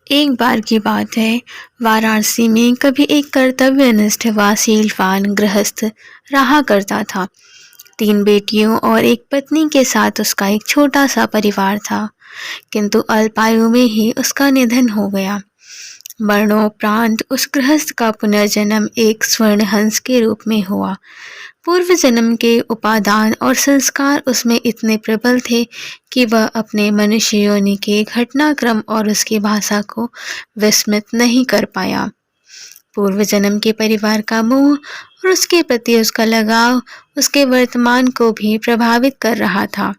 एक बार की बात है। वाराणसी में कभी एक कर्तव्यनिष्ठ व शीलवान गृहस्थ रहा करता था। 3 बेटियों और एक पत्नी के साथ उसका एक छोटा सा परिवार था, किंतु अल्पायु में ही उसका निधन हो गया। मरणोपरांत उस गृहस्थ का पुनर्जन्म एक स्वर्ण हंस के रूप में हुआ। पूर्व जन्म के उपादान और संस्कार उसमें इतने प्रबल थे कि वह अपने मनुष्य योनि के घटनाक्रम और उसकी भाषा को विस्मृत नहीं कर पाया। पूर्व जन्म के परिवार का मोह और उसके प्रति उसका लगाव उसके वर्तमान को भी प्रभावित कर रहा था।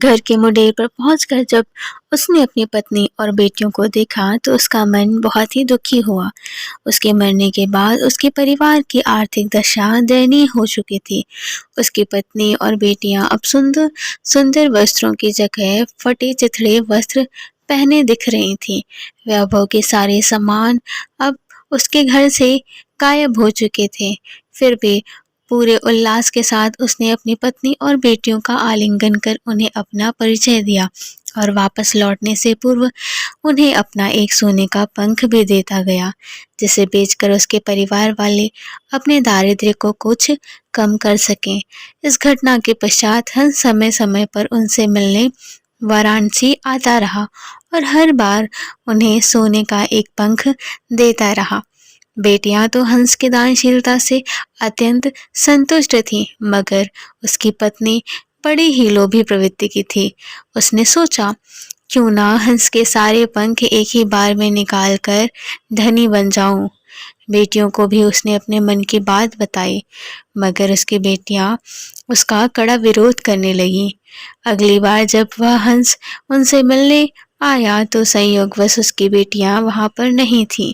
घर के मुंडेर पर पहुंचकर जब उसने अपनी पत्नी और बेटियों को देखा तो उसका मन बहुत ही दुखी हुआ। उसके मरने के बाद उसके परिवार की आर्थिक दशा दयनीय हो चुकी थी। उसकी पत्नी और बेटियां अब सुंदर सुंदर वस्त्रों की जगह फटे चिथड़े वस्त्र पहने दिख रही थीं। वैभव के सारे सामान अब उसके घर से गायब हो चुके थे। फिर भी पूरे उल्लास के साथ उसने अपनी पत्नी और बेटियों का आलिंगन कर उन्हें अपना परिचय दिया और वापस लौटने से पूर्व उन्हें अपना एक सोने का पंख भी देता गया, जिसे बेचकर उसके परिवार वाले अपने दारिद्र्य को कुछ कम कर सकें। इस घटना के पश्चात हंस समय समय पर उनसे मिलने वाराणसी आता रहा और हर बार उन्हें सोने का एक पंख देता रहा। बेटियां तो हंस की दानशीलता से अत्यंत संतुष्ट थीं, मगर उसकी पत्नी बड़ी ही लोभी प्रवृत्ति की थी। उसने सोचा, क्यों ना हंस के सारे पंख एक ही बार में निकाल कर धनी बन जाऊं। बेटियों को भी उसने अपने मन की बात बताई, मगर उसकी बेटियां उसका कड़ा विरोध करने लगीं। अगली बार जब वह हंस उनसे मिलने आया तो संयोगवश उसकी बेटियां वहां पर नहीं थीं।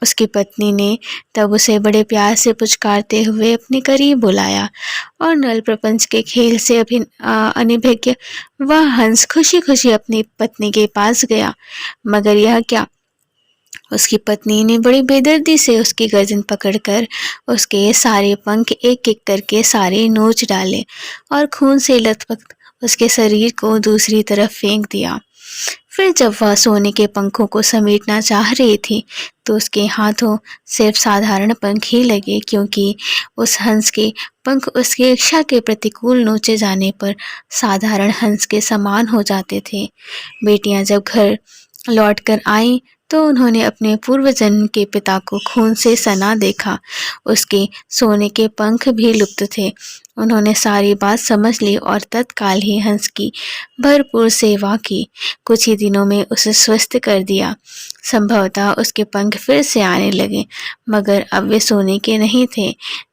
उसकी पत्नी ने तब उसे बड़े प्यार से पुचकारते हुए अपने करीब बुलाया और नल प्रपंच के खेल से अनभिज्ञ वह हंस खुशी खुशी अपनी पत्नी के पास गया, मगर यह क्या, उसकी पत्नी ने बड़ी बेदर्दी से उसकी गर्दन पकड़कर उसके सारे पंख एक एक करके सारे नोच डाले और खून से लथपथ उसके शरीर को दूसरी तरफ फेंक दिया। फिर जब वह सोने के पंखों को समेटना चाह रही थी तो उसके हाथों सिर्फ साधारण पंख ही लगे, क्योंकि उस हंस के पंख उसकी इच्छा के प्रतिकूल नोचे जाने पर साधारण हंस के समान हो जाते थे। बेटियां जब घर लौट कर आईं तो उन्होंने अपने पूर्व जन्म के पिता को खून से सना देखा। उसके सोने के पंख भी लुप्त थे। उन्होंने सारी बात समझ ली और तत्काल ही हंस की भरपूर सेवा की। कुछ ही दिनों में उसे स्वस्थ कर दिया। संभवतः उसके पंख फिर से आने लगे, मगर अब वे सोने के नहीं थे।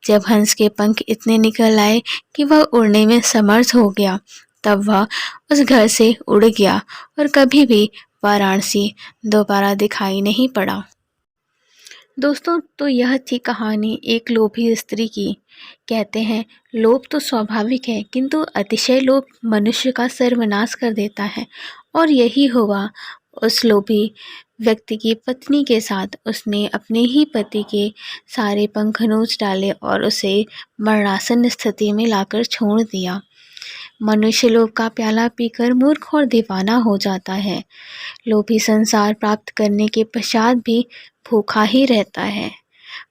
जब हंस के पंख इतने निकल आए कि वह उड़ने में समर्थ हो गया, तब वह उस घर से उड़ गया और कभी भी वाराणसी दोबारा दिखाई नहीं पड़ा। दोस्तों, तो यह थी कहानी एक लोभी स्त्री की। कहते हैं, लोभ तो स्वाभाविक है, किंतु अतिशय लोभ मनुष्य का सर्वनाश कर देता है। और यही हुआ उस लोभी व्यक्ति की पत्नी के साथ। उसने अपने ही पति के सारे पंख नोच डाले और उसे मरणासन स्थिति में लाकर छोड़ दिया। मनुष्य लोभ का प्याला पीकर मूर्ख और दीवाना हो जाता है। लोभी संसार प्राप्त करने के पश्चात भी भूखा ही रहता है।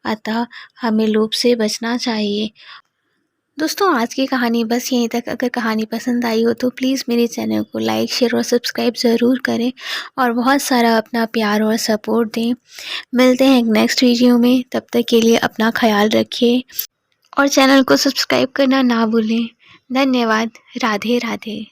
अतः हमें लोभ से बचना चाहिए। दोस्तों, आज की कहानी बस यहीं तक। अगर कहानी पसंद आई हो तो प्लीज़ मेरे चैनल को लाइक, शेयर और सब्सक्राइब ज़रूर करें और बहुत सारा अपना प्यार और सपोर्ट दें। मिलते हैं एक नेक्स्ट वीडियो में। तब तक के लिए अपना ख्याल रखिए और चैनल को सब्सक्राइब करना ना भूलें। धन्यवाद। राधे राधे।